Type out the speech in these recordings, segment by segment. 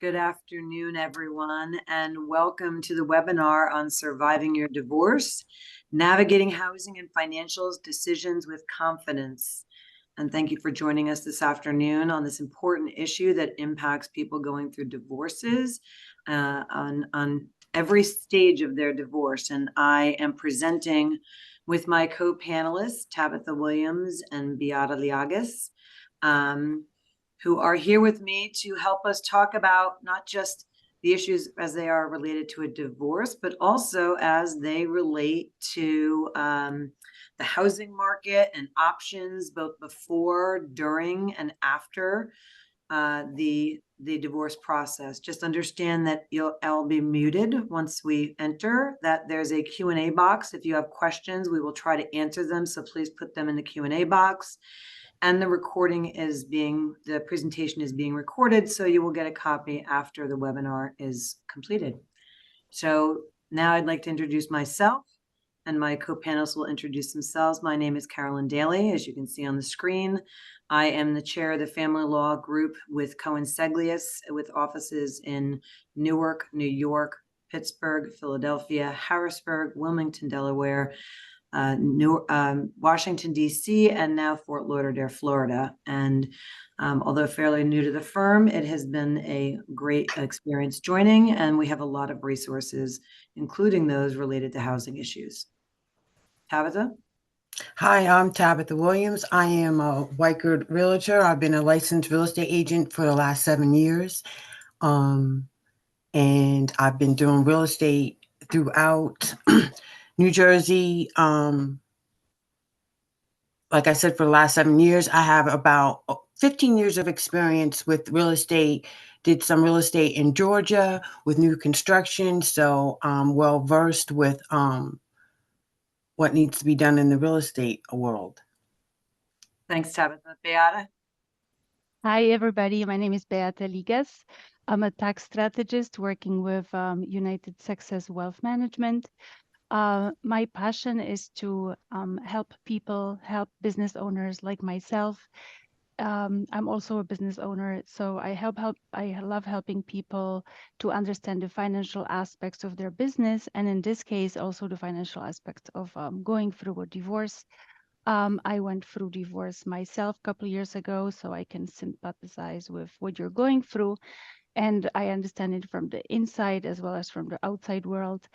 Good afternoon, everyone, and welcome to the webinar on surviving your divorce, navigating housing and financial decisions with confidence. And thank you for joining us this afternoon on this important issue that impacts people going through divorces on every stage of their divorce. And I am presenting with my co-panelists, Tabitha Williams and Beata Ligas, who are here with me to help us talk about not just the issues as they are related to a divorce, but also as they relate to the housing market and options both before, during, and after the divorce process. Just understand that I'll be muted once we enter, that there's a Q&A box. If you have questions, we will try to answer them. So please put them in the Q&A box. And the presentation is being recorded, so you will get a copy after the webinar is completed. So now I'd like to introduce myself, and my co-panelists will introduce themselves. My name is Carolyn Daly, as you can see on the screen. I am the chair of the family law group with Cohen Seglias, with offices in Newark, New York, Pittsburgh, Philadelphia, Harrisburg, Wilmington, Delaware, Washington, D.C., and now Fort Lauderdale, Florida. And although fairly new to the firm, it has been a great experience joining, and we have a lot of resources, including those related to housing issues. Tabitha? Hi, I'm Tabitha Williams. I am a Weichert Realtor. I've been a licensed real estate agent for the last 7 years. And I've been doing real estate throughout New Jersey. Like I said, for the last 7 years, I have about 15 years of experience with real estate. Did some real estate in Georgia with new construction. So I'm well versed with what needs to be done in the real estate world. Thanks, Tabitha. Beata? Hi, everybody. My name is Beata Ligas. I'm a tax strategist working with United Success Wealth Management. My passion is to help people, help business owners like myself. I'm also a business owner, so I love helping people to understand the financial aspects of their business, and in this case, also the financial aspects of going through a divorce. I went through divorce myself a couple of years ago, so I can sympathize with what you're going through, and I understand it from the inside as well as from the outside world.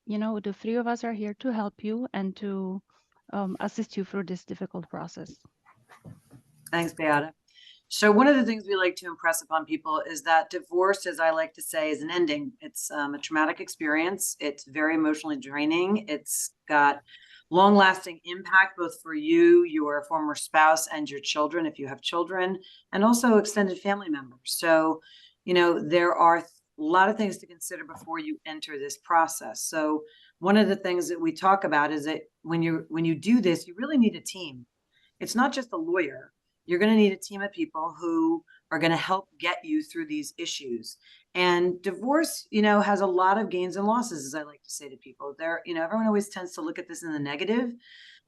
You know, the three of us are here to help you and to assist you through this difficult process. Thanks, Beata. So one of the things we like to impress upon people is that divorce, as I like to say, is an ending. It's a traumatic experience. It's very emotionally draining. It's got long-lasting impact both for you, your former spouse, and your children, if you have children, and also extended family members. So, you know, there are a lot of things to consider before you enter this process. So one of the things that we talk about is that when you do this, you really need a team. It's not just a lawyer. You're going to need a team of people who are going to help get you through these issues. And divorce, you know, has a lot of gains and losses, as I like to say to people. Everyone always tends to look at this in the negative,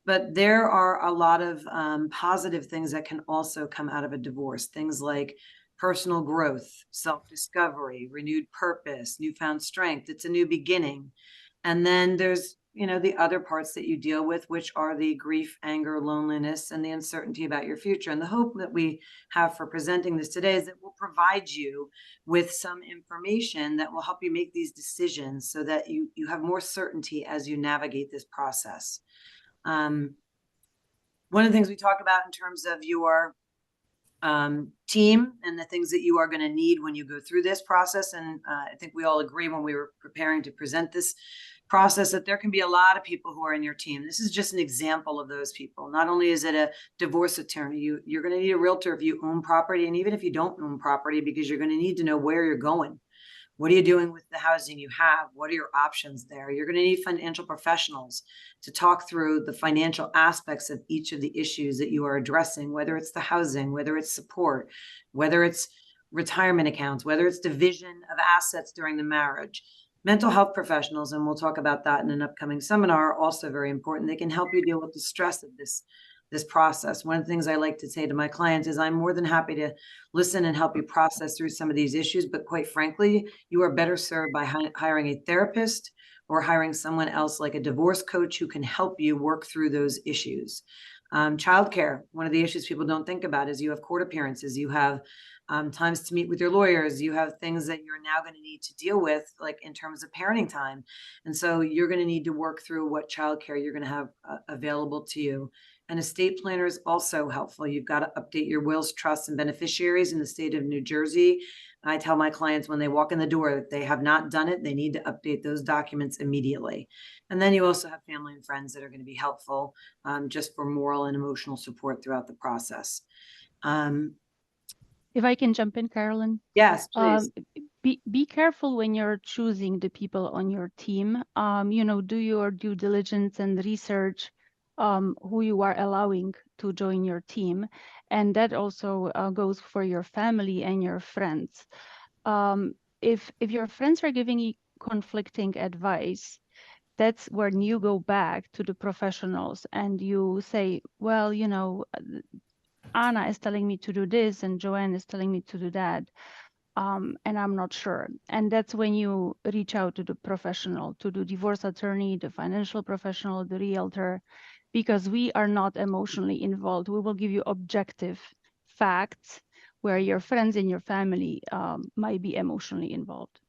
but there are a lot of positive things that can also come out of a divorce. Things like personal growth, self-discovery, renewed purpose, newfound strength. It's a new beginning. And then there's, you know, the other parts that you deal with, which are the grief, anger, loneliness, and the uncertainty about your future. And the hope that we have for presenting this today is that we'll provide you with some information that will help you make these decisions so that you have more certainty as you navigate this process. One of the things we talk about in terms of your team and the things that you are going to need when you go through this process. And I think we all agree when we were preparing to present this process that there can be a lot of people who are in your team. This is just an example of those people. Not only is it a divorce attorney, you're going to need a realtor if you own property, and even if you don't own property, because you're going to need to know where you're going. What are you doing with the housing you have? What are your options there? You're going to need financial professionals to talk through the financial aspects of each of the issues that you are addressing, whether it's the housing, whether it's support, whether it's retirement accounts, whether it's division of assets during the marriage. Mental health professionals, and we'll talk about that in an upcoming seminar, are also very important. They can help you deal with the stress of this this process. One of the things I like to say to my clients is I'm more than happy to listen and help you process through some of these issues. But quite frankly, you are better served by hiring a therapist or hiring someone else like a divorce coach who can help you work through those issues. Childcare, one of the issues people don't think about is you have court appearances, you have times to meet with your lawyers, you have things that you're now going to need to deal with, like in terms of parenting time. And so you're going to need to work through what childcare you're going to have available to you. An estate planner is also helpful. You've got to update your wills, trusts, and beneficiaries in the state of New Jersey. I tell my clients when they walk in the door that they have not done it, they need to update those documents immediately. And then you also have family and friends that are going to be helpful just for moral and emotional support throughout the process. If I can jump in, Carolyn. Yes, please. Be careful when you're choosing the people on your team. Do your due diligence and research who you are allowing to join your team. And that also goes for your family and your friends. If your friends are giving you conflicting advice, that's when you go back to the professionals and you say, well, Anna is telling me to do this and Joanne is telling me to do that. And I'm not sure. And that's when you reach out to the professional, to the divorce attorney, the financial professional, the realtor, because we are not emotionally involved. We will give you objective facts where your friends and your family might be emotionally involved.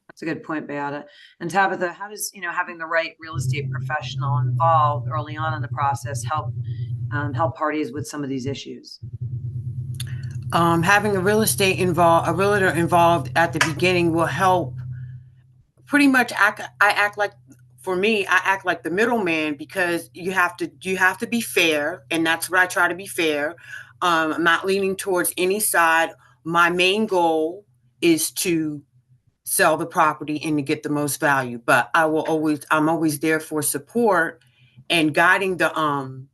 That's a good point, Beata. And Tabitha, how does, having the right real estate professional involved early on in the process help parties with some of these issues? Having a realtor involved at the beginning will help. Pretty much, I act like, for me, I act like the middleman, because you have to be fair, and that's what I try to be fair. I'm not leaning towards any side. My main goal is to sell the property and to get the most value, but I'm always there for support and guiding the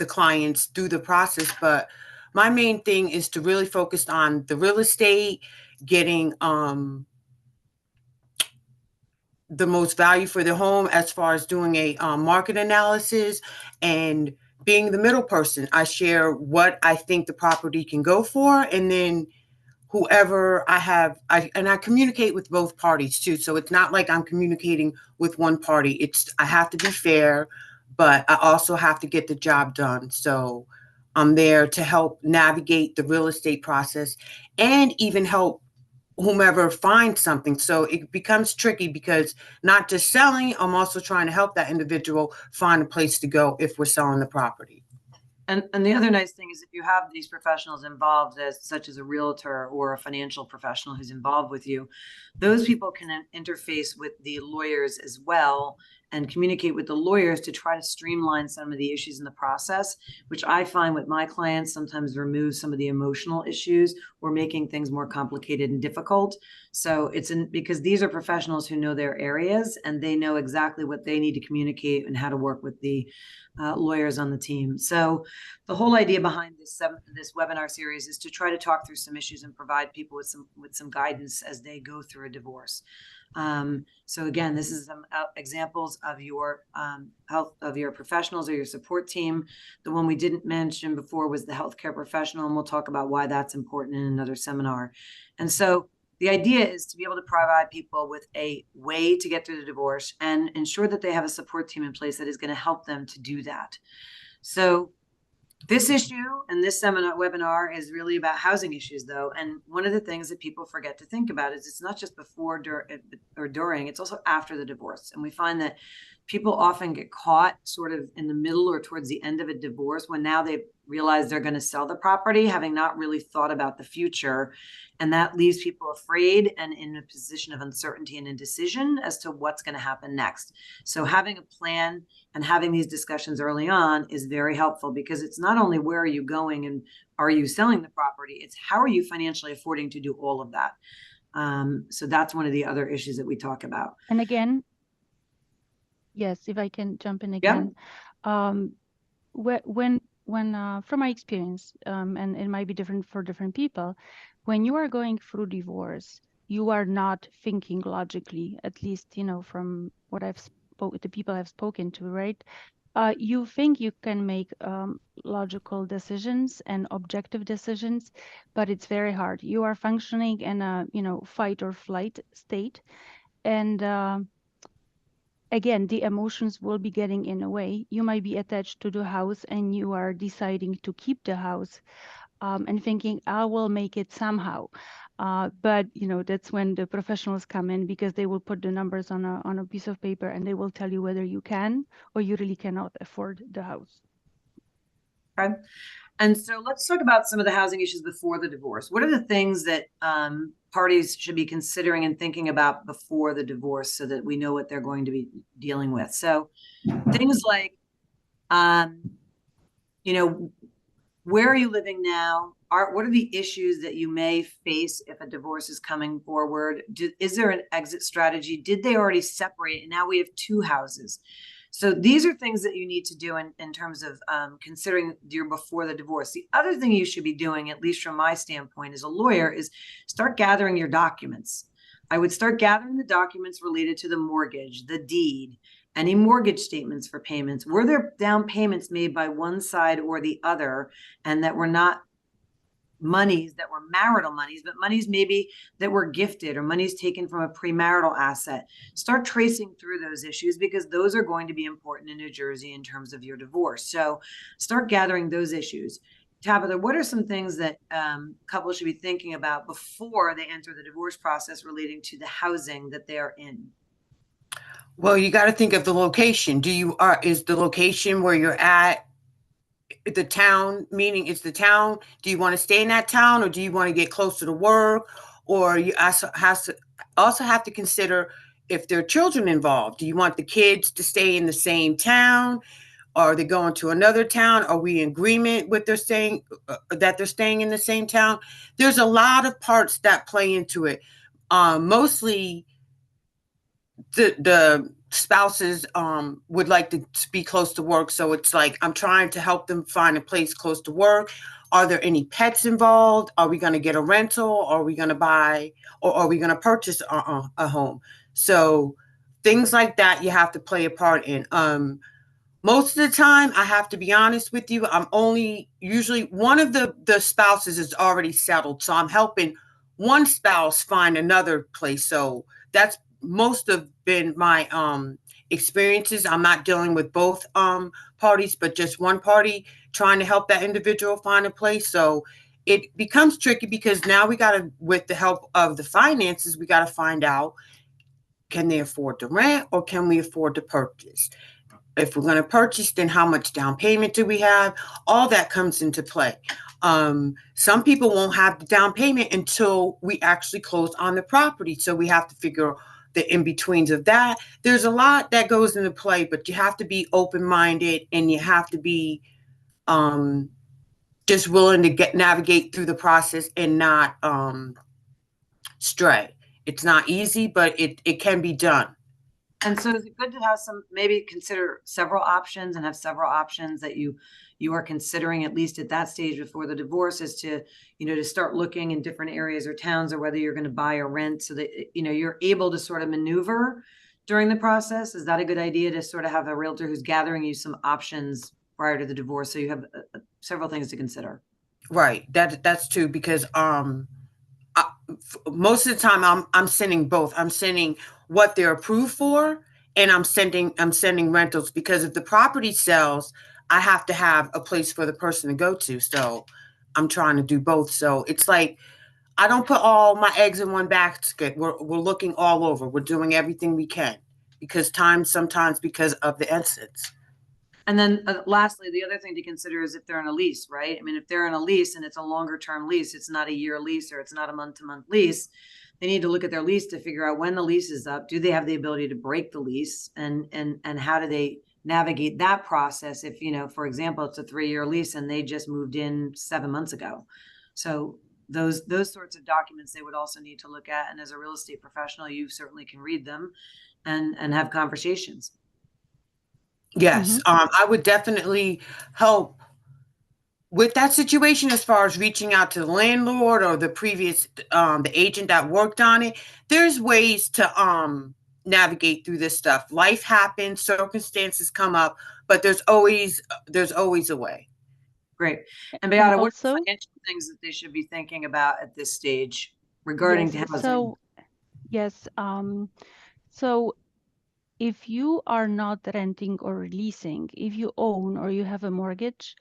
clients through the process. But my main thing is to really focus on the real estate, getting the most value for the home, as far as doing a market analysis and being the middle person. I share what I think the property can go for, and then whoever I communicate with both parties too. So it's not like I'm communicating with one party. I have to be fair, but I also have to get the job done. So I'm there to help navigate the real estate process and even help whomever finds something. So it becomes tricky, because not just selling, I'm also trying to help that individual find a place to go if we're selling the property. And the other nice thing is, if you have these professionals involved, such as a realtor or a financial professional who's involved with you, those people can interface with the lawyers as well and communicate with the lawyers to try to streamline some of the issues in the process, which I find with my clients sometimes remove some of the emotional issues or making things more complicated and difficult. So because these are professionals who know their areas and they know exactly what they need to communicate and how to work with the lawyers on the team. So the whole idea behind this webinar series is to try to talk through some issues and provide people with some guidance as they go through a divorce. So again, this is some examples of your health of your professionals or your support team. The one we didn't mention before was the healthcare professional, and we'll talk about why that's important in another seminar. And so the idea is to be able to provide people with a way to get through the divorce and ensure that they have a support team in place that is going to help them to do that. So this issue and this webinar is really about housing issues, though. And one of the things that people forget to think about is it's not just before or during, it's also after the divorce. And we find that people often get caught sort of in the middle or towards the end of a divorce, when now they realize they're going to sell the property, having not really thought about the future. And that leaves people afraid and in a position of uncertainty and indecision as to what's going to happen next. So having a plan and having these discussions early on is very helpful, because it's not only where are you going and are you selling the property, it's how are you financially affording to do all of that. So that's one of the other issues that we talk about. And again, yes, if I can jump in again, when from my experience, and it might be different for different people, when you are going through divorce, you are not thinking logically, at least, from what the people I've spoken to, right? You think you can make logical decisions and objective decisions, but it's very hard. You are functioning in a, fight or flight state. And again, the emotions will be getting in the way. You might be attached to the house and you are deciding to keep the house, and thinking, I will make it somehow. But that's when the professionals come in, because they will put the numbers on a piece of paper and they will tell you whether you can or you really cannot afford the house. Okay. And so let's talk about some of the housing issues before the divorce. What are the things that parties should be considering and thinking about before the divorce so that we know what they're going to be dealing with? So things like, where are you living now? What are the issues that you may face if a divorce is coming forward? Is there an exit strategy? Did they already separate and now we have two houses? So these are things that you need to do in terms of considering your before the divorce. The other thing you should be doing, at least from my standpoint as a lawyer, is start gathering your documents. I would start gathering the documents related to the mortgage, the deed, any mortgage statements for payments. Were there down payments made by one side or the other, and that were not monies that were marital monies, but monies maybe that were gifted or monies taken from a premarital asset? Start tracing through those issues, because those are going to be important in New Jersey in terms of your divorce. So start gathering those issues. Tabitha, what are some things that couples should be thinking about before they enter the divorce process relating to the housing that they're in? Well, you got to think of the location. Is the location where you're at the town, meaning it's the town? Do you want to stay in that town, or do you want to get closer to work? Or you also have to consider if there are children involved. Do you want the kids to stay in the same town? Are they going to another town? Are we in agreement with that they're staying in the same town? There's a lot of parts that play into it. Mostly the spouses would like to be close to work. So it's like, I'm trying to help them find a place close to work. Are there any pets involved? Are we going to get a rental? Are we going to buy, or are we going to purchase a home? So things like that you have to play a part in. Most of the time, I have to be honest with you, I'm only usually one of the spouses is already settled. So I'm helping one spouse find another place. So that's most of been my experiences. I'm not dealing with both parties, but just one party trying to help that individual find a place. So it becomes tricky, because now with the help of the finances, we got to find out, can they afford to rent, or can we afford to purchase? If we're going to purchase, then how much down payment do we have? All that comes into play. Some people won't have the down payment until we actually close on the property. So we have to figure the in-betweens of that. There's a lot that goes into play, but you have to be open-minded, and you have to be just willing to navigate through the process and not stray. It's not easy, but it can be done. And so is it good to have maybe consider several options, and have several options that you are considering, at least at that stage before the divorce, is to, to start looking in different areas or towns, or whether you're going to buy or rent, so that, you're able to sort of maneuver during the process? Is that a good idea, to sort of have a realtor who's gathering you some options prior to the divorce, so you have several things to consider? Right. That's true, because most of the time I'm sending both. I'm sending what they're approved for, and I'm sending rentals, because if the property sells, I have to have a place for the person to go to. So I'm trying to do both. So it's like, I don't put all my eggs in one basket. We're looking all over. We're doing everything we can, because sometimes because of the essence. And then lastly, the other thing to consider is if they're in a lease, right? I mean, if they're in a lease and it's a longer term lease, it's not a year lease, or it's not a month-to-month lease, they need to look at their lease to figure out when the lease is up. Do they have the ability to break the lease? And how do they navigate that process if, for example, it's a 3-year lease and they just moved in 7 months ago? So those sorts of documents they would also need to look at. And as a real estate professional, you certainly can read them and have conversations. Yes, I would definitely help with that situation, as far as reaching out to the landlord or the previous the agent that worked on it. There's ways to navigate through this stuff. Life happens, circumstances come up, but there's always a way. Great. And And Beata, what are the also, financial things that they should be thinking about at this stage regarding to yes, housing? so yes, so if you are not renting or leasing, if you own or you have a mortgage,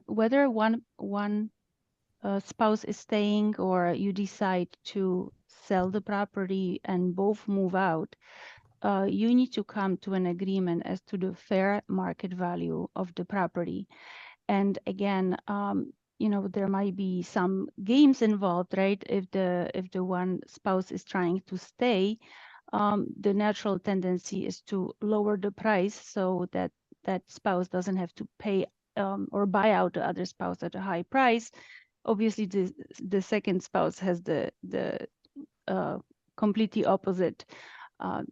whether one spouse is staying or you decide to sell the property and both move out, you need to come to an agreement as to the fair market value of the property. And again, there might be some games involved, right? If the one spouse is trying to stay, the natural tendency is to lower the price so that that spouse doesn't have to pay or buy out the other spouse at a high price. Obviously, the second spouse has the completely opposite uh,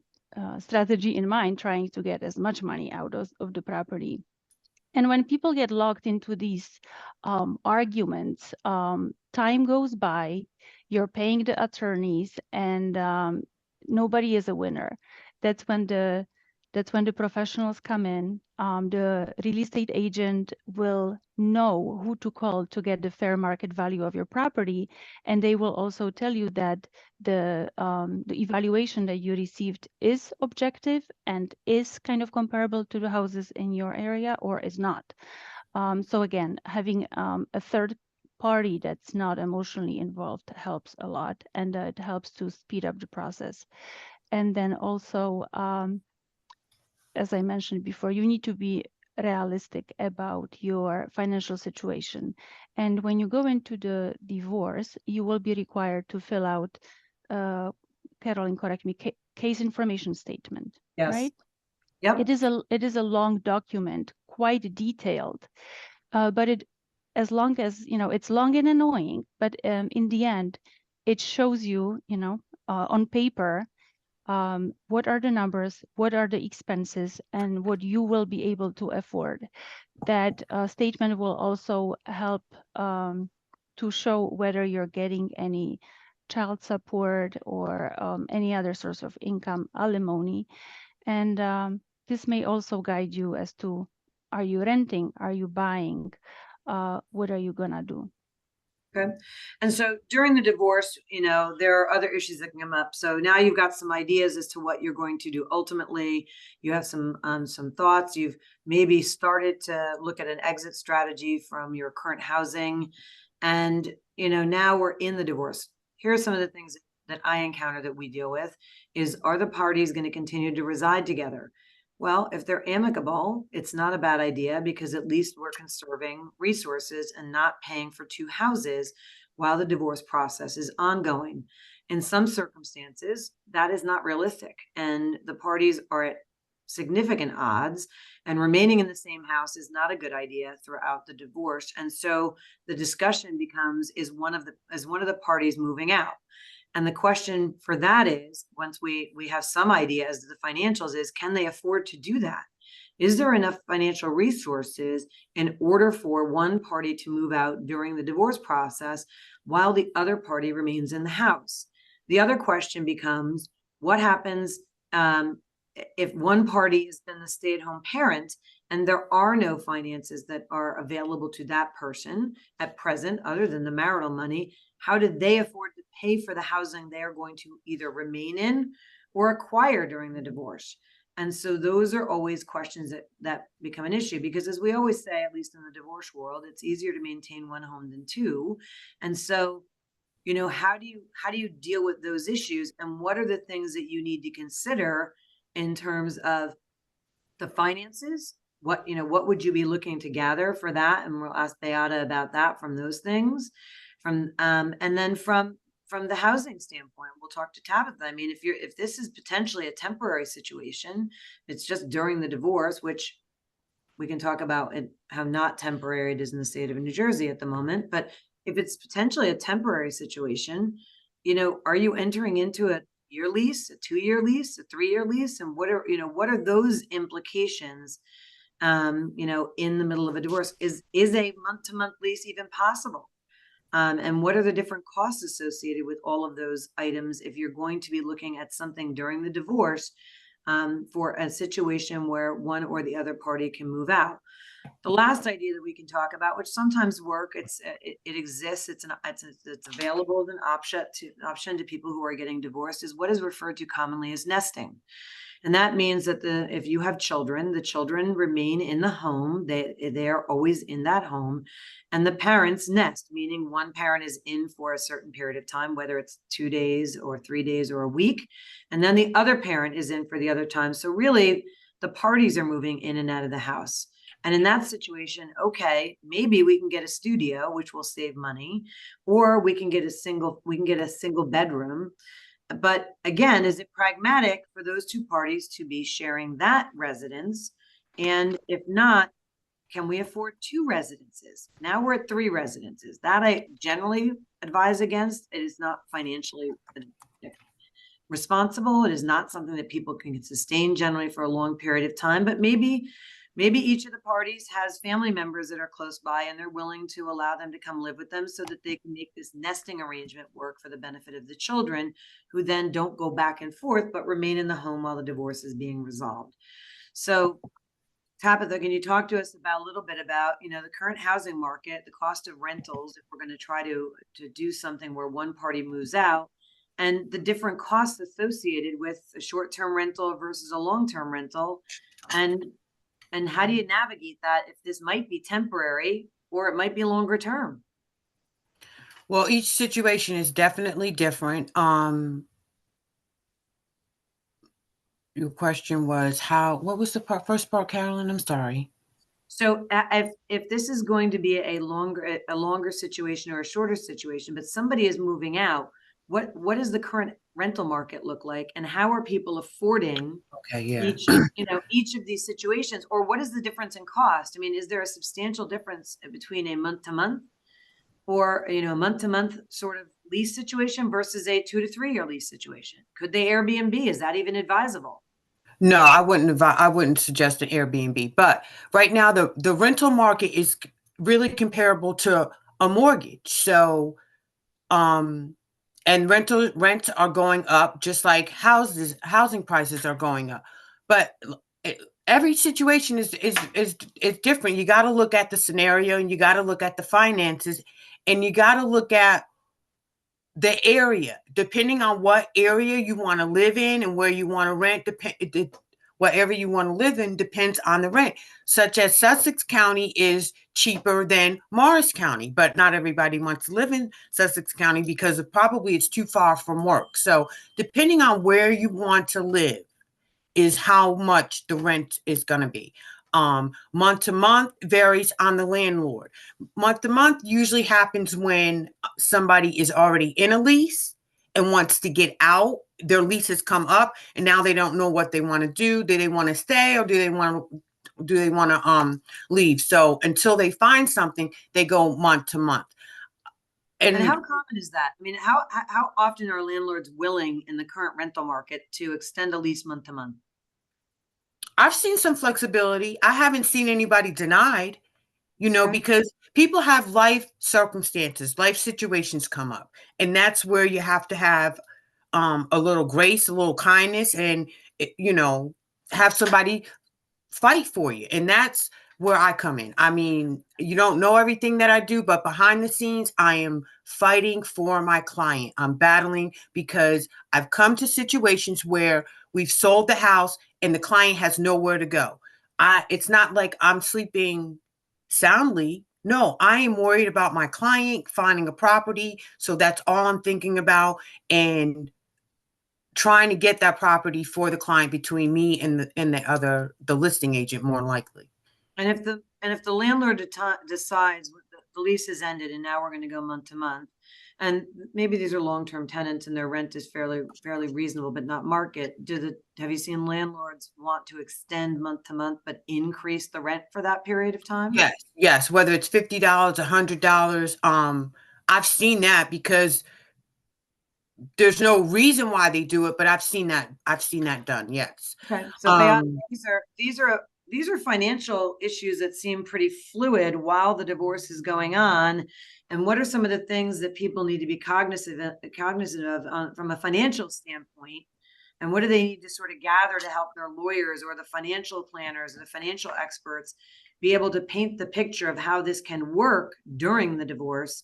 strategy in mind, trying to get as much money out of the property. And when people get locked into these arguments, time goes by, you're paying the attorneys, and nobody is a winner. That's when the professionals come in. The real estate agent will know who to call to get the fair market value of your property, and they will also tell you that the evaluation that you received is objective and is kind of comparable to the houses in your area or is not. So again, having a third party that's not emotionally involved helps a lot, and it helps to speed up the process. And then also, as I mentioned before, you need to be realistic about your financial situation. And when you go into the divorce, you will be required to fill out, Carolyn, correct me, case information statement, Yes. right? Yep. It is a long document, quite detailed, but as long as, it's long and annoying, but in the end, it shows you, on paper, what are the numbers, what are the expenses, and what you will be able to afford. That statement will also help to show whether you're getting any child support or any other source of income, alimony. And this may also guide you as to, are you renting? Are you buying? What are you gonna do? Okay. And so during the divorce, there are other issues that can come up. So now you've got some ideas as to what you're going to do. Ultimately, you have some thoughts. You've maybe started to look at an exit strategy from your current housing. And, now we're in the divorce. Here are some of the things that I encounter that we deal with is, are the parties going to continue to reside together? Well, if they're amicable, it's not a bad idea, because at least we're conserving resources and not paying for two houses while the divorce process is ongoing. In some circumstances, that is not realistic, and the parties are at significant odds, and remaining in the same house is not a good idea throughout the divorce. And so the discussion becomes, is one of the parties moving out? And the question for that is, once we have some idea as to the financials, is, can they afford to do that? Is there enough financial resources in order for one party to move out during the divorce process while the other party remains in the house? The other question becomes, what happens if one party has been the stay-at-home parent and there are no finances that are available to that person at present other than the marital money? How did they afford to pay for the housing they are going to either remain in or acquire during the divorce? And so those are always questions that become an issue, because as we always say, at least in the divorce world, it's easier to maintain one home than two. And so, how do you deal with those issues, and what are the things that you need to consider in terms of the finances? What would you be looking to gather for that? And we'll ask Beata about that from those things. And then from the housing standpoint, we'll talk to Tabitha. I mean, if this is potentially a temporary situation, it's just during the divorce, which we can talk about how not temporary it is in the state of New Jersey at the moment. But if it's potentially a temporary situation, are you entering into a year lease, a 2-year lease, a 3-year lease? And what are those implications, in the middle of a divorce? Is a month-to-month lease even possible? And what are the different costs associated with all of those items if you're going to be looking at something during the divorce for a situation where one or the other party can move out. The last idea that we can talk about, which sometimes it exists, it's available as an option to people who are getting divorced, is what is referred to commonly as nesting. And that means that if you have children, the children remain in the home. They are always in that home, and the parents nest, meaning one parent is in for a certain period of time, whether it's 2 days or 3 days or a week, and then the other parent is in for the other time. So really, the parties are moving in and out of the house. And in that situation, okay, maybe we can get a studio, which will save money, or we can get a single bedroom. But again, is it pragmatic for those two parties to be sharing that residence? And if not, can we afford 2 residences? Now we're at 3 residences. That I generally advise against. It is not financially responsible. It is not something that people can sustain generally for a long period of time, but maybe each of the parties has family members that are close by and they're willing to allow them to come live with them so that they can make this nesting arrangement work for the benefit of the children, who then don't go back and forth, but remain in the home while the divorce is being resolved. So Tabitha, can you talk to us about a little bit about, the current housing market, the cost of rentals, if we're going to try to do something where one party moves out, and the different costs associated with a short-term rental versus a long-term rental, and how do you navigate that if this might be temporary or it might be longer term? Well, each situation is definitely different. Your question was what was the first part, Carolyn? I'm sorry. So if this is going to be a longer situation or a shorter situation, but somebody is moving out, what does the current rental market look like, and how are people affording each of these situations? Or what is the difference in cost? I mean, is there a substantial difference between a month to month or a month to month sort of lease situation versus a 2 to 3 year lease situation? Could they Airbnb? Is that even advisable? No, I wouldn't suggest an Airbnb. But right now, the rental market is really comparable to a mortgage. So, and rents are going up, just like housing prices are going up. But every situation is different. You got to look at the scenario, and you got to look at the finances, and you got to look at the area, depending on what area you want to live in and where you want to rent. Wherever you want to live in depends on the rent, such as Sussex County is cheaper than Morris County, but not everybody wants to live in Sussex County because it's too far from work. So depending on where you want to live is how much the rent is going to be. Month to month varies on the landlord. Month to month usually happens when somebody is already in a lease and wants to get out. Their lease has come up and now they don't know what they want to do. Do they want to stay, or do they want to leave? So until they find something, they go month to month. And how common is that? I mean, how often are landlords willing in the current rental market to extend a lease month to month? I've seen some flexibility. I haven't seen anybody denied, Okay. because people have life circumstances, life situations come up. And that's where you have to have a little grace, a little kindness, and, have somebody fight for you. And that's where I come in. I mean, you don't know everything that I do, but behind the scenes, I am fighting for my client. I'm battling because I've come to situations where we've sold the house and the client has nowhere to go. It's not like I'm sleeping soundly. No, I am worried about my client finding a property. So that's all I'm thinking about, and trying to get that property for the client between me and the listing agent, more likely. And if the landlord decides the lease is ended and now we're going to go month to month, and maybe these are long-term tenants and their rent is fairly reasonable, but not market, have you seen landlords want to extend month to month but increase the rent for that period of time? Yes. Whether it's $50, $100, I've seen that, because there's no reason why they do it, but I've seen that done. Yes. Okay. So these are financial issues that seem pretty fluid while the divorce is going on. And what are some of the things that people need to be cognizant of from a financial standpoint? And what do they need to sort of gather to help their lawyers or the financial planners or the financial experts be able to paint the picture of how this can work during the divorce?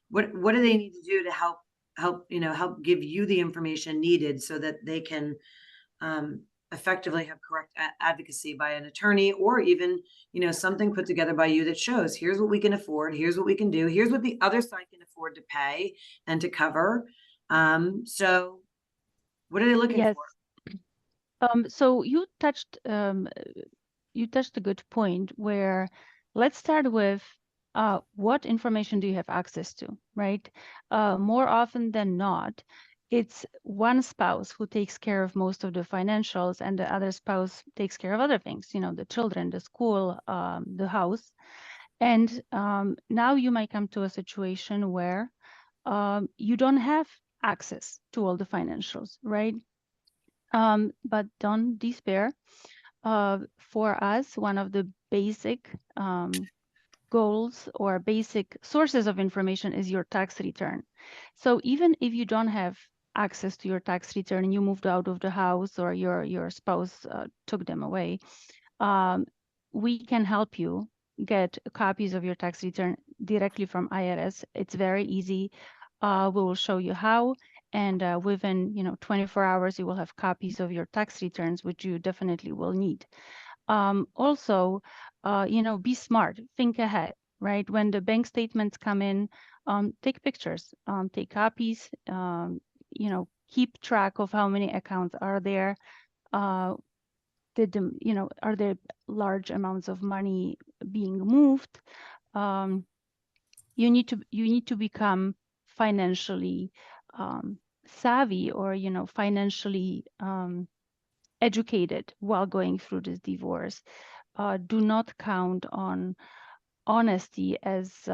What do they need to do to help give you the information needed so that they can effectively have correct advocacy by an attorney, or even, something put together by you that shows, here's what we can afford, here's what we can do, here's what the other side can afford to pay and to cover. So what are they looking Yes. for? So you touched a good point where let's start with what information do you have access to, right? More often than not, it's one spouse who takes care of most of the financials and the other spouse takes care of other things, the children, the school, the house. And now you might come to a situation where you don't have access to all the financials, right? But don't despair. For us, one of the basic goals or basic sources of information is your tax return. So even if you don't have access to your tax return and you moved out of the house or your spouse took them away, we can help you get copies of your tax return directly from IRS. It's very easy. We will show you how, and within 24 hours you will have copies of your tax returns, which you definitely will need. Also, be smart, think ahead, right? When the bank statements come in, take pictures, take copies, keep track of how many accounts are there. Are there large amounts of money being moved? You need to become financially savvy, or financially educated while going through this divorce. Do not count on honesty as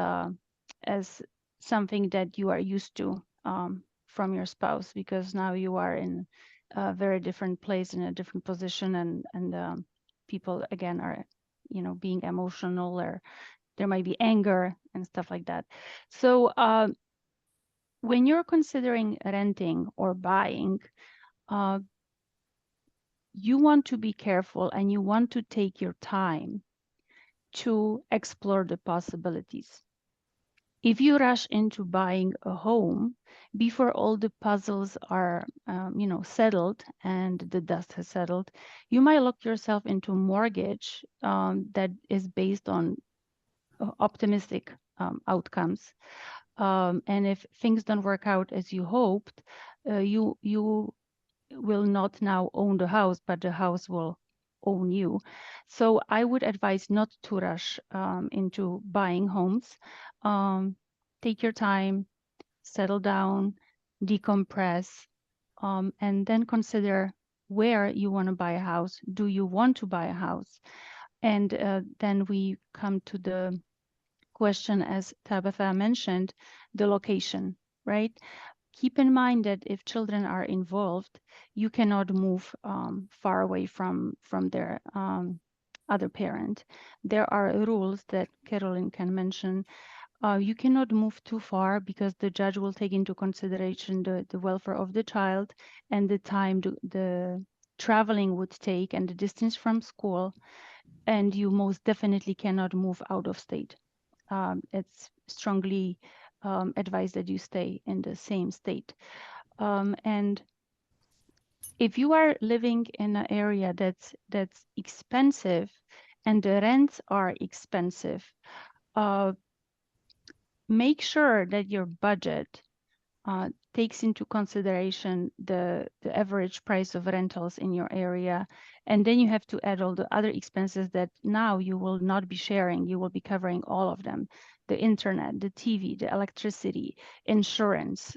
something that you are used to from your spouse, because now you are in a very different place, in a different position, and people again are being emotional, or there might be anger and stuff like that. So when you're considering renting or buying, you want to be careful and you want to take your time to explore the possibilities. If you rush into buying a home before all the puzzles are, settled and the dust has settled, you might lock yourself into a mortgage that is based on optimistic outcomes. And if things don't work out as you hoped, you will not now own the house, but the house will own you. So I would advise not to rush into buying homes. Take your time, settle down, decompress, and then consider where you want to buy a house. Do you want to buy a house? And then we come to the question, as Tabitha mentioned, the location, right? Keep in mind that if children are involved, you cannot move far away from their other parent. There are rules that Carolyn can mention. You cannot move too far because the judge will take into consideration the welfare of the child and the time the traveling would take and the distance from school. And you most definitely cannot move out of state. It's strongly advised that you stay in the same state. And if you are living in an area that's expensive and the rents are expensive, make sure that your budget takes into consideration the average price of rentals in your area. And then you have to add all the other expenses that now you will not be sharing. You will be covering all of them: the internet, the TV, the electricity, insurance,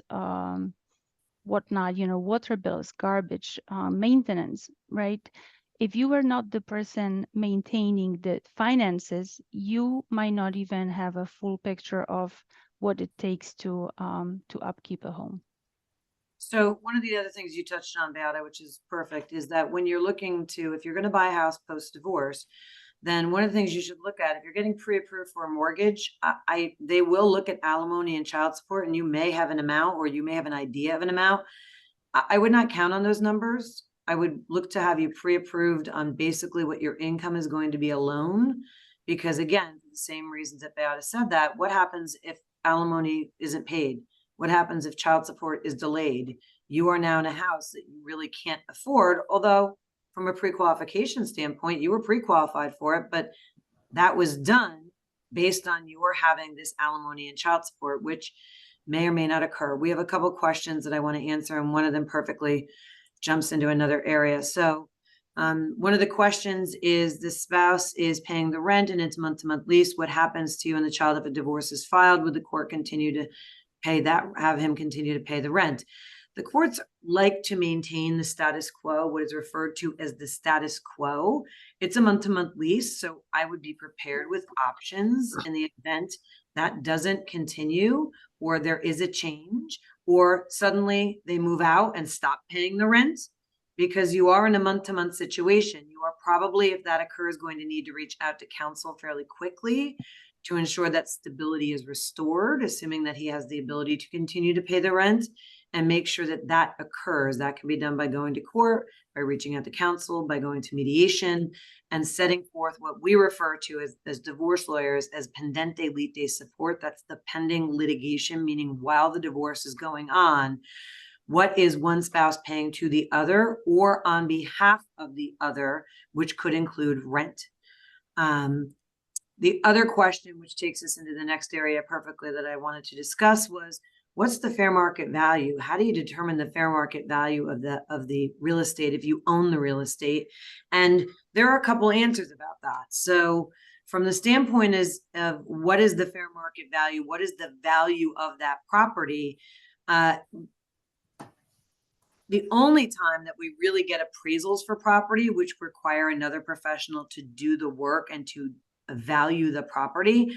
whatnot, water bills, garbage, maintenance, right? If you are not the person maintaining the finances, you might not even have a full picture of what it takes to upkeep a home. So one of the other things you touched on, Beata, which is perfect, is that when you're looking to, if you're going to buy a house post-divorce, then one of the things you should look at, if you're getting pre-approved for a mortgage, they will look at alimony and child support, and you may have an amount, or you may have an idea of an amount. I would not count on those numbers. I would look to have you pre-approved on basically what your income is going to be alone. Because again, for the same reasons that Beata said that, what happens if alimony isn't paid? What happens if child support is delayed? You are now in a house that you really can't afford, although from a pre-qualification standpoint, you were pre-qualified for it, but that was done based on your having this alimony and child support, which may or may not occur. We have a couple questions that I want to answer, and one of them perfectly jumps into another area. So one of the questions is, the spouse is paying the rent and it's month-to-month lease. What happens to you and the child if a divorce is filed? Would the court continue to pay that, have him continue to pay the rent? The courts like to maintain the status quo, what is referred to as the status quo. It's a month-to-month lease, so I would be prepared with options in the event that doesn't continue, or there is a change, or suddenly they move out and stop paying the rent. Because you are in a month-to-month situation, you are probably, if that occurs, going to need to reach out to counsel fairly quickly to ensure that stability is restored, assuming that he has the ability to continue to pay the rent, and make sure that that occurs. That can be done by going to court, by reaching out to counsel, by going to mediation, and setting forth what we refer to as divorce lawyers as pendente lite support. That's the pending litigation, meaning while the divorce is going on, what is one spouse paying to the other or on behalf of the other, which could include rent. The other question, which takes us into the next area perfectly that I wanted to discuss, was what's the fair market value? How do you determine the fair market value of the real estate if you own the real estate? And there are a couple answers about that. So from the standpoint of what is the fair market value, what is the value of that property? The only time that we really get appraisals for property, which require another professional to do the work and to value the property,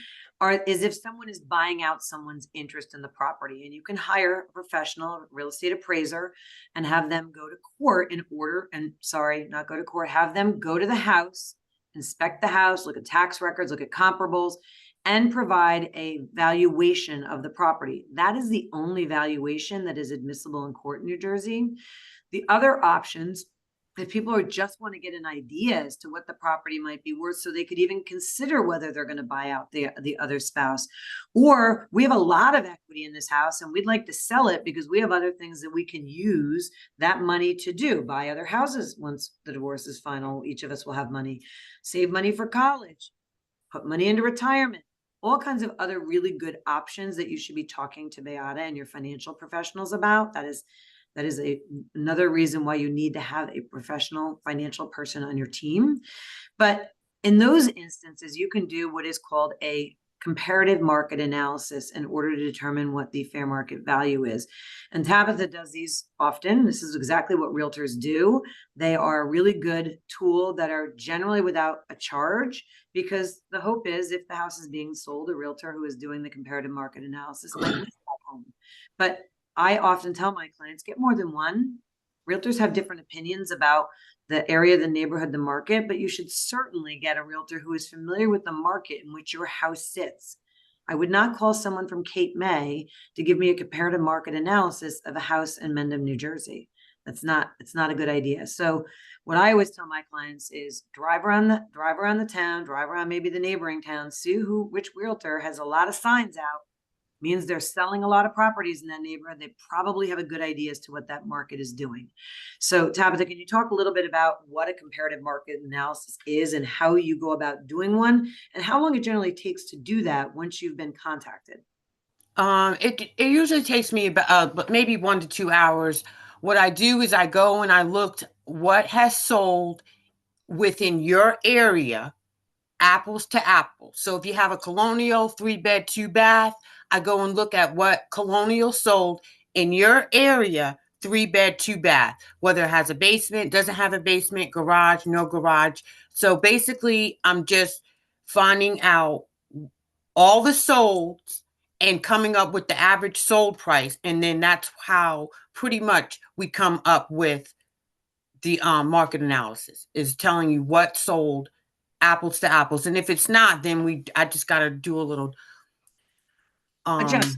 is if someone is buying out someone's interest in the property. And you can hire a professional real estate appraiser and have them go to court in order, and sorry, not go to court, have them go to the house, inspect the house, look at tax records, look at comparables, and provide a valuation of the property. That is the only valuation that is admissible in court in New Jersey. The other options, if people just want to get an idea as to what the property might be worth, so they could even consider whether they're going to buy out the other spouse, or we have a lot of equity in this house and we'd like to sell it because we have other things that we can use that money to do, buy other houses. Once the divorce is final, each of us will have money, save money for college, put money into retirement, all kinds of other really good options that you should be talking to Beata and your financial professionals about. That is another reason why you need to have a professional financial person on your team. But in those instances, you can do what is called a comparative market analysis in order to determine what the fair market value is. And Tabitha does these often. This is exactly what realtors do. They are a really good tool that are generally without a charge, because the hope is if the house is being sold, a realtor who is doing the comparative market analysis might list that home. But I often tell my clients, get more than one. Realtors have different opinions about the area, the neighborhood, the market, but you should certainly get a realtor who is familiar with the market in which your house sits. I would not call someone from Cape May to give me a comparative market analysis of a house in Mendham, New Jersey. It's not a good idea. So what I always tell my clients is drive around the town, drive around maybe the neighboring town, see which realtor has a lot of signs out, means they're selling a lot of properties in that neighborhood. They probably have a good idea as to what that market is doing. So Tabitha, can you talk a little bit about what a comparative market analysis is and how you go about doing one and how long it generally takes to do that once you've been contacted? It usually takes me about maybe 1 to 2 hours. What I do is I go and I looked what has sold within your area, apples to apples. So if you have a colonial 3-bed, 2-bath, I go and look at what colonial sold in your area, 3-bed, 2-bath, whether it has a basement, doesn't have a basement, garage, no garage. So basically, I'm just finding out all the solds and coming up with the average sold price. And then that's how pretty much we come up with the market analysis, is telling you what sold apples to apples. And if it's not, then I just got to do a little Adjust.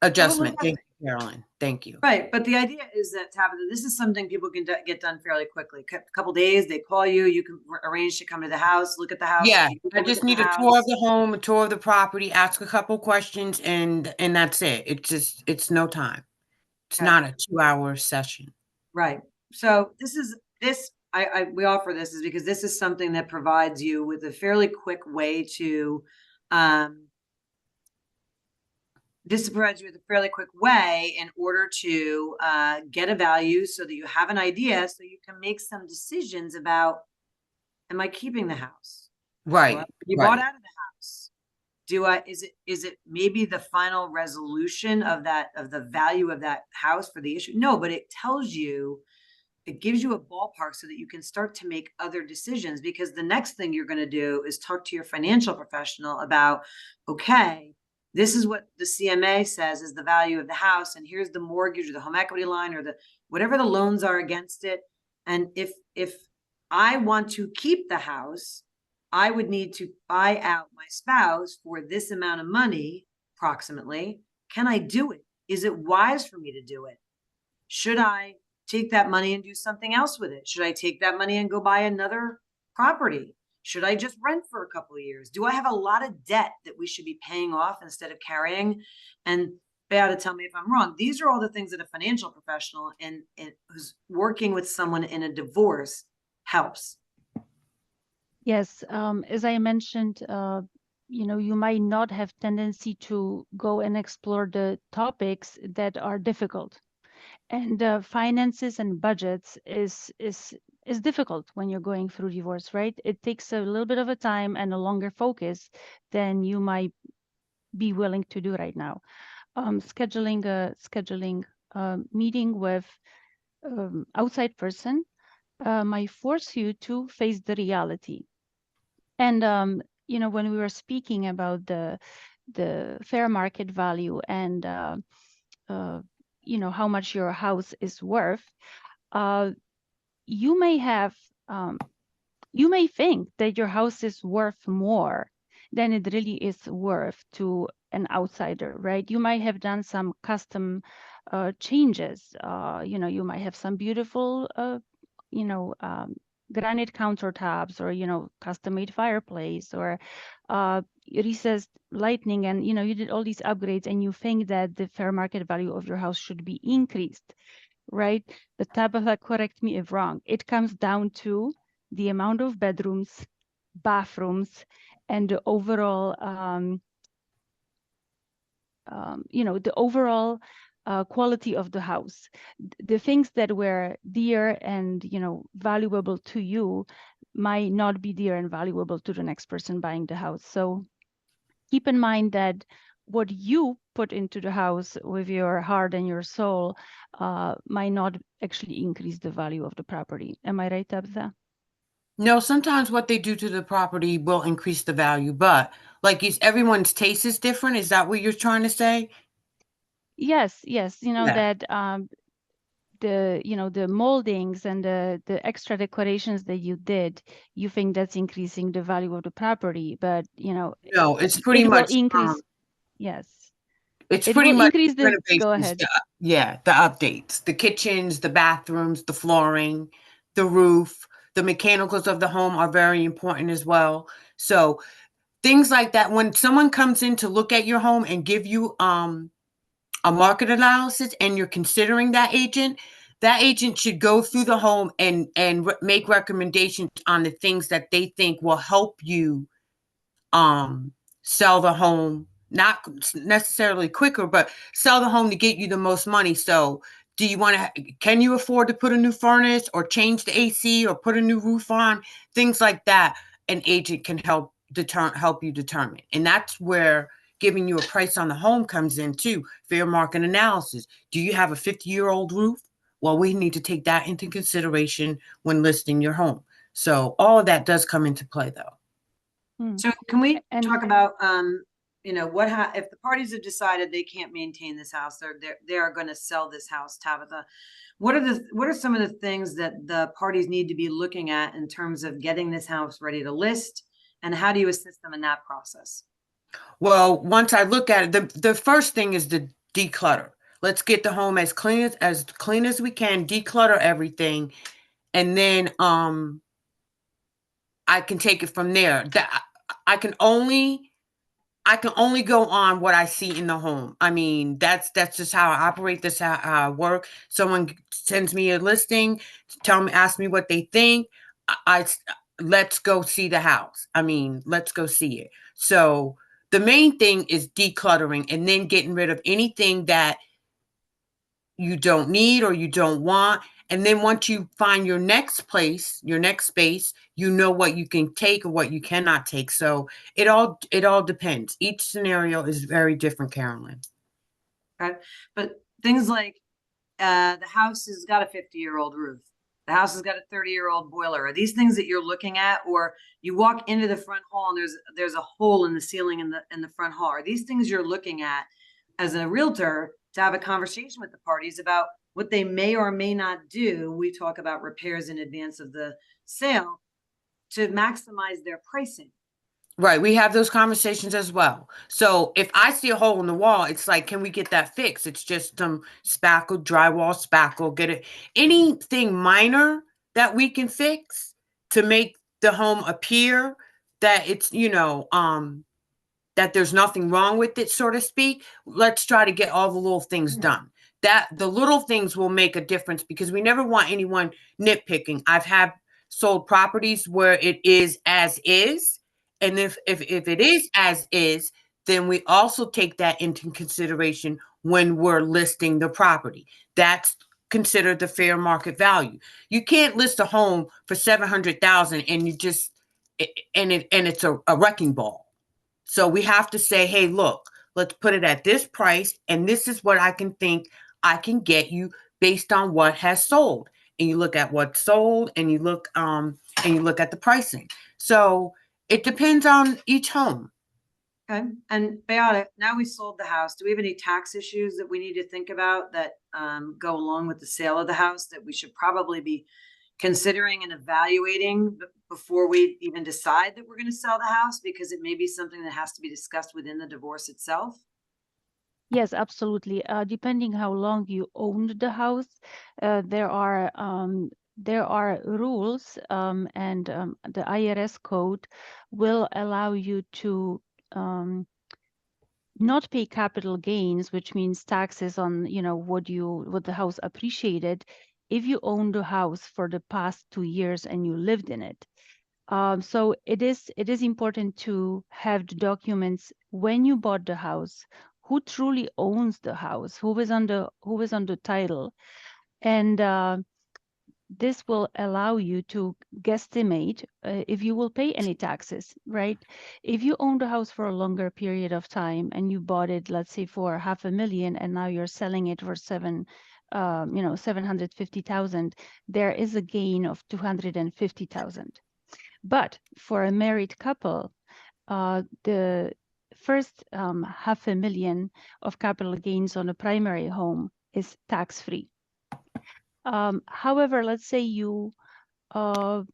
adjustment. Thank you, Carolyn. Thank you. Right. But the idea is that, Tabitha, this is something people can get done fairly quickly. A couple days, they call you, you can arrange to come to the house, look at the house. Yeah, If you I look just at the need a tour of house. the home, a tour of the property, ask a couple questions, and that's it. It's no time. It's Okay. not a 2-hour session. Right. So we offer this is because this is something that provides you with a fairly quick way to, this provides you with a fairly quick way in order to get a value so that you have an idea so you can make some decisions about, am I keeping the house? Right. You bought out of the house. Is it maybe the final resolution of the value of that house for the issue? No, but it tells you, it gives you a ballpark so that you can start to make other decisions, because the next thing you're going to do is talk to your financial professional about, okay, this is what the CMA says is the value of the house, and here's the mortgage or the home equity line or the whatever the loans are against it. And if I want to keep the house, I would need to buy out my spouse for this amount of money, approximately. Can I do it? Is it wise for me to do it? Should I take that money and do something else with it? Should I take that money and go buy another property? Should I just rent for a couple of years? Do I have a lot of debt that we should be paying off instead of carrying? And Beata, tell me if I'm wrong. These are all the things that a financial professional and who's working with someone in a divorce helps. Yes, as I mentioned, you might not have tendency to go and explore the topics that are difficult. And finances and budgets is difficult when you're going through divorce, right? It takes a little bit of a time and a longer focus than you might be willing to do right now. Scheduling a meeting with outside person might force you to face the reality. And when we were speaking about the fair market value and how much your house is worth, you may think that your house is worth more than it really is worth to an outsider, right? You might have done some custom changes. You might have some beautiful, granite countertops, or custom-made fireplace, or recessed lighting, and you did all these upgrades, and you think that the fair market value of your house should be increased, right? But Tabitha, correct me if wrong. It comes down to the amount of bedrooms, bathrooms, and the overall, quality of the house. The things that were dear and valuable to you might not be dear and valuable to the next person buying the house. So keep in mind that what you put into the house with your heart and your soul might not actually increase the value of the property. Am I right, Tabitha? No, sometimes what they do to the property will increase the value, but everyone's taste is different. Is that what you're trying to say? Yes. Yeah. That the moldings and the extra decorations that you did, you think that's increasing the value of the property, but No, it's pretty it much will increase. Yes. It's It pretty will much increase the. Go renovations. ahead. The updates, the kitchens, the bathrooms, the flooring, the roof, the mechanicals of the home are very important as well. So things like that, when someone comes in to look at your home and give you a market analysis and you're considering that agent should go through the home and make recommendations on the things that they think will help you sell the home, not necessarily quicker, but sell the home to get you the most money. So do you want to, can you afford to put a new furnace or change the AC or put a new roof on? Things like that, an agent can help you determine. And that's where giving you a price on the home comes in too. Fair market analysis. Do you have a 50-year-old roof? Well, we need to take that into consideration when listing your home. So all of that does come into play though. So can we talk about, if the parties have decided they can't maintain this house, they are going to sell this house, Tabitha, what are some of the things that the parties need to be looking at in terms of getting this house ready to list, And how do you assist them in that process? Well, once I look at it, the first thing is to declutter. Let's get the home as clean as we can, declutter everything, and then I can take it from there. That I can only go on what I see in the home. I mean, that's just how I operate. That's how I work. Someone sends me a listing, ask me what they think. I let's go see the house. I mean, let's go see it. So the main thing is decluttering and then getting rid of anything that you don't need or you don't want. And then once you find your next place, your next space, you know what you can take or what you cannot take. So it all depends. Each scenario is very different, Carolyn. Okay. But things like the house has got a 50-year-old roof. The house has got a 30-year-old boiler. Are these things that you're looking at, or you walk into the front hall and there's a hole in the ceiling in the front hall? Are these things you're looking at as a realtor to have a conversation with the parties about what they may or may not do? We talk about repairs in advance of the sale to maximize their pricing. Right. We have those conversations as well. So if I see a hole in the wall, it's like, can we get that fixed? It's just some spackle, drywall spackle, get it. Anything minor that we can fix to make the home appear that it's, that there's nothing wrong with it, so to speak. Let's try to get all the little things done. That the little things will make a difference because we never want anyone nitpicking. I've had sold properties where it is as is. And if it is as is, then we also take that into consideration when we're listing the property. That's considered the fair market value. You can't list a home for $700,000 and it's a wrecking ball. So we have to say, hey, look, let's put it at this price, and this is what I can think I can get you based on what has sold. And you look at what's sold, and you look at the pricing. So it depends on each home. Okay. And Beata, now we sold the house. Do we have any tax issues that we need to think about that go along with the sale of the house that we should probably be considering and evaluating before we even decide that we're going to sell the house? Because it may be something that has to be discussed within the divorce itself. Yes, absolutely. Depending how long you owned the house, there are rules, and the IRS code will allow you to not pay capital gains, which means taxes on what the house appreciated, if you own the house for the past 2 years and you lived in it. So it is important to have the documents when you bought the house, who truly owns the house, who is on the title, and this will allow you to guesstimate if you will pay any taxes, right? If you own the house for a longer period of time and you bought it, let's say for $500,000, and now you're selling it for 750,000, there is a gain of 250,000. But for a married couple, the first $500,000 of capital gains on a primary home is tax-free. However, let's say you bought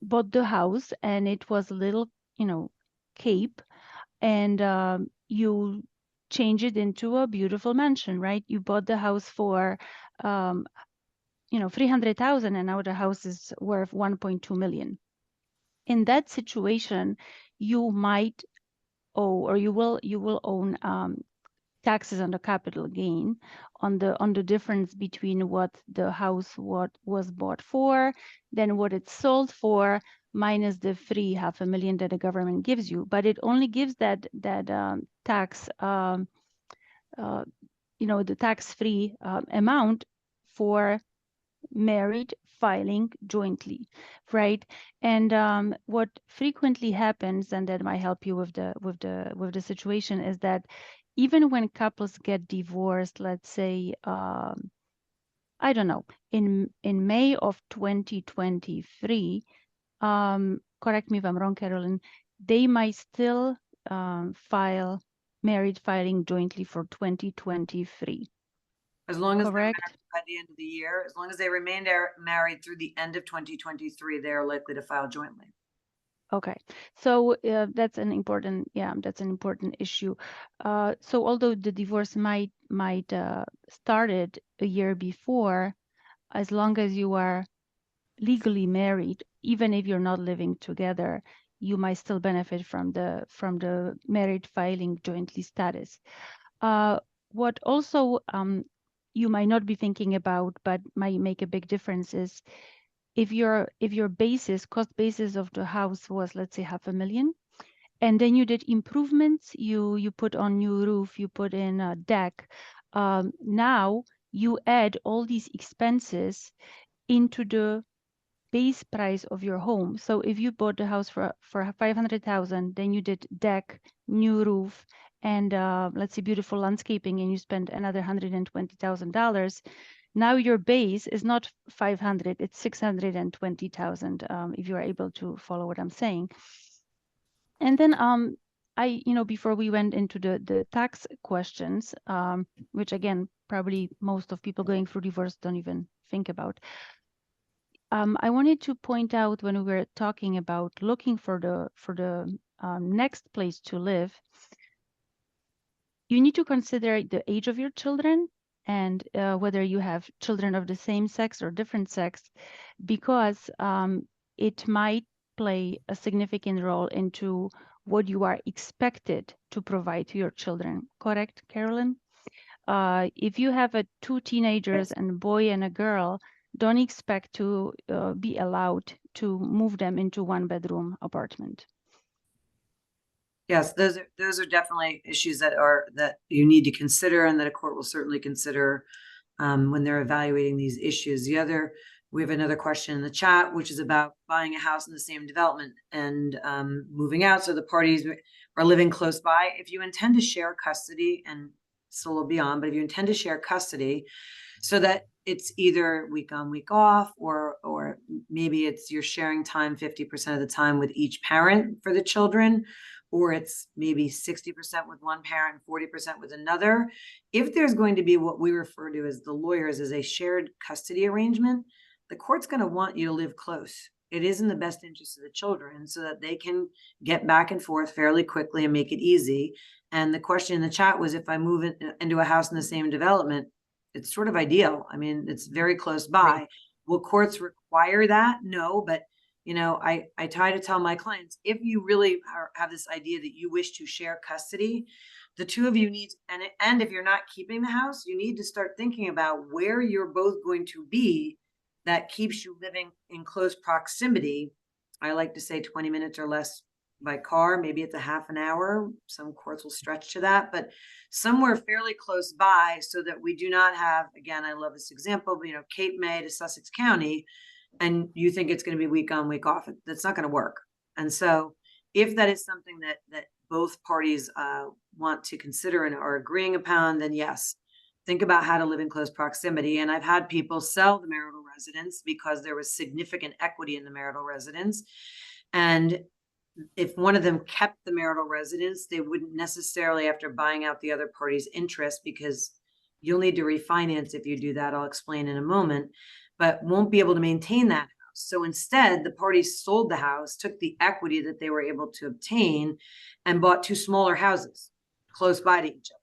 the house and it was a little, cape, and you change it into a beautiful mansion, right? You bought the house for, 300,000, and now the house is worth 1.2 million. In that situation, you might owe, or you will own taxes on the capital gain on the difference between what the house was bought for, then what it's sold for, minus the free $500,000 that the government gives you. But it only gives that tax, the tax-free amount for married filing jointly, right? And what frequently happens, and that might help you with the situation, is that even when couples get divorced, let's say, I don't know, in May of 2023, correct me if I'm wrong, Carolyn, they might still file married filing jointly for 2023. As long as correct? they're married by the end of the year, as long as they remain married through the end of 2023, they are likely to file jointly. Okay, so that's an important, issue. So although the divorce might started a year before, as long as you are legally married, even if you're not living together, you might still benefit from the married filing jointly status. What also you might not be thinking about, but might make a big difference is if your cost basis of the house was, let's say, $500,000, and then you did improvements, you put on new roof, you put in a deck. Now you add all these expenses into the base price of your home. So if you bought the house for 500,000, then you did deck, new roof, and let's say beautiful landscaping, and you spent another $120,000. Now your base is not 500, it's 620,000, if you are able to follow what I'm saying. And then before we went into the tax questions, which again, probably most of people going through divorce don't even think about. I wanted to point out, when we were talking about looking for the next place to live, you need to consider the age of your children and whether you have children of the same sex or different sex, because it might play a significant role into what you are expected to provide to your children. Correct, Carolyn? If you have two teenagers, and a boy and a girl, don't expect to be allowed to move them into one-bedroom apartment. Yes, those are definitely issues that you need to consider, and that a court will certainly consider when they're evaluating these issues. We have another question in the chat, which is about buying a house in the same development and moving out, so the parties are living close by. If you intend to share custody, and still will be on, but if you intend to share custody, so that it's either week on, week off, or maybe it's you're sharing time 50% of the time with each parent for the children, or it's maybe 60% with one parent, 40% with another. If there's going to be what we refer to as the lawyers as a shared custody arrangement, the court's going to want you to live close. It is in the best interest of the children, so that they can get back and forth fairly quickly and make it easy. And the question in the chat was, if I move into a house in the same development, it's sort of ideal. I mean, it's very close by. Right. Will courts require that? No, but I try to tell my clients, if you really have this idea that you wish to share custody, the two of you need, and if you're not keeping the house, you need to start thinking about where you're both going to be that keeps you living in close proximity. I like to say 20 minutes or less by car. Maybe it's a half an hour. Some courts will stretch to that, but somewhere fairly close by, so that we do not have, again, I love this example, but Cape May to Sussex County, and you think it's going to be week on, week off. That's not going to work. And so if that is something that both parties want to consider and are agreeing upon, then yes, think about how to live in close proximity. And I've had people sell the marital residence because there was significant equity in the marital residence. And if one of them kept the marital residence, they wouldn't necessarily, after buying out the other party's interest, because you'll need to refinance if you do that. I'll explain in a moment, but won't be able to maintain that house. So instead, the parties sold the house, took the equity that they were able to obtain, and bought two smaller houses close by to each other.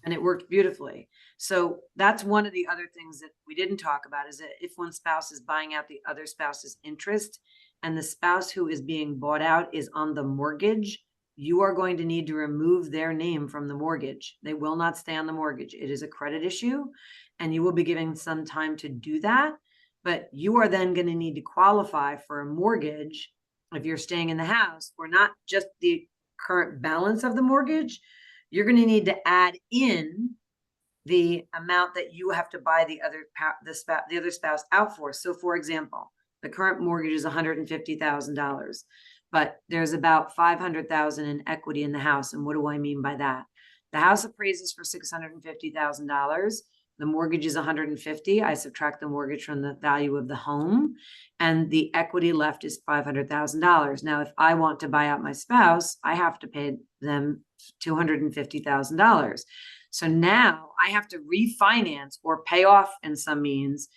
And it worked beautifully. So that's one of the other things that we didn't talk about, is that if one spouse is buying out the other spouse's interest, and the spouse who is being bought out is on the mortgage, you are going to need to remove their name from the mortgage. They will not stay on the mortgage. It is a credit issue, and you will be given some time to do that. But you are then going to need to qualify for a mortgage if you're staying in the house, for not just the current balance of the mortgage. You're going to need to add in the amount that you have to buy the other spouse out for. So for example, the current mortgage is $150,000, but there's about $500,000 in equity in the house. And what do I mean by that? The house appraises for $650,000. The mortgage is $150,000. I subtract the mortgage from the value of the home, and the equity left is $500,000. Now, if I want to buy out my spouse, I have to pay them $250,000. So now I have to refinance or pay off in some means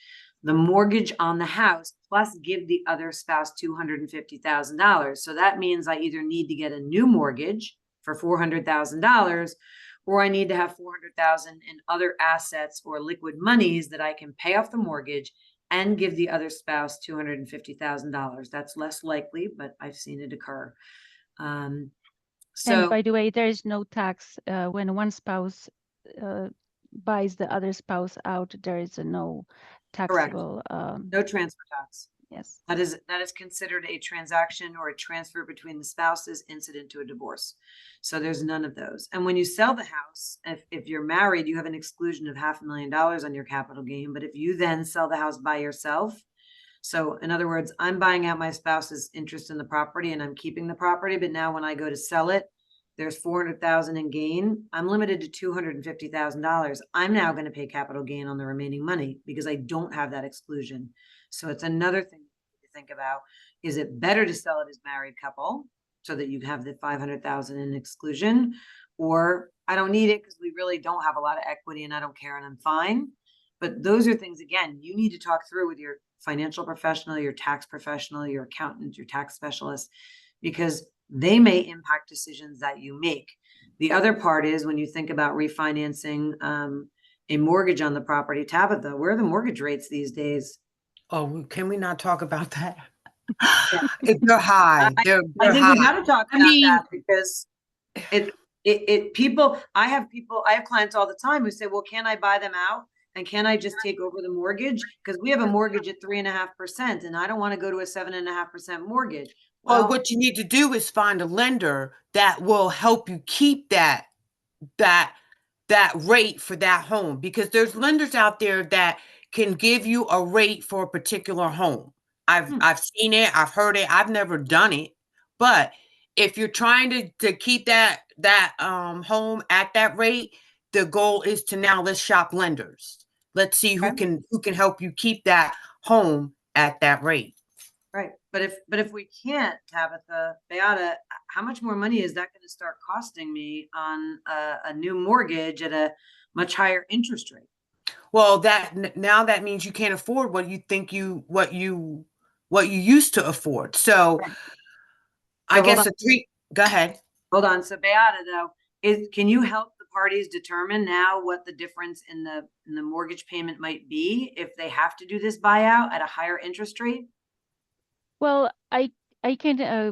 the mortgage on the house plus give the other spouse $250,000. So that means I either need to get a new mortgage for $400,000, or I need to have $400,000 in other assets or liquid monies that I can pay off the mortgage and give the other spouse $250,000. That's less likely, but I've seen it occur. And So by the way, there is no tax when one spouse buys the other spouse out. There is no taxable. no transfer tax. Yes. That is considered a transaction or a transfer between the spouses incident to a divorce. So there's none of those. And when you sell the house, if you're married, you have an exclusion of $500,000 on your capital gain. But if you then sell the house by yourself, so in other words, I'm buying out my spouse's interest in the property and I'm keeping the property. But now when I go to sell it, there's $400,000 in gain. I'm limited to $250,000. I'm now going to pay capital gain on the remaining money because I don't have that exclusion. So it's another thing to think about. Is it better to sell it as married couple so that you have the $500,000 in exclusion, or I don't need it because we really don't have a lot of equity and I don't care and I'm fine. But those are things, again, you need to talk through with your financial professional, your tax professional, your accountant, your tax specialist, because they may impact decisions that you make. The other part is when you think about refinancing a mortgage on the property. Tabitha, where are the mortgage rates these days? Oh, can we not talk about that? Yeah. They're high. They're I think high. we got to talk I about mean- that because I have clients all the time who say, well, can I buy them out? And can I just take over the mortgage? Because we have a mortgage at 3.5% and I don't want to go to a 7.5% mortgage. Well, what you need to do is find a lender that will help you keep that rate for that home, because there's lenders out there that can give you a rate for a particular home. I've seen it, I've heard it, I've never done it, but if you're trying to keep that home at that rate, the goal is to now let's shop lenders. Let's see who can help you keep that home at that rate. Right. But if we can't, Tabitha, Beata, how much more money is that going to start costing me on a new mortgage at a much higher interest rate? Well, now that means you can't afford what you used to afford. So I guess go ahead. Hold on. So Beata, though, can you help the parties determine now what the difference in the mortgage payment might be if they have to do this buyout at a higher interest rate? Well, I can, I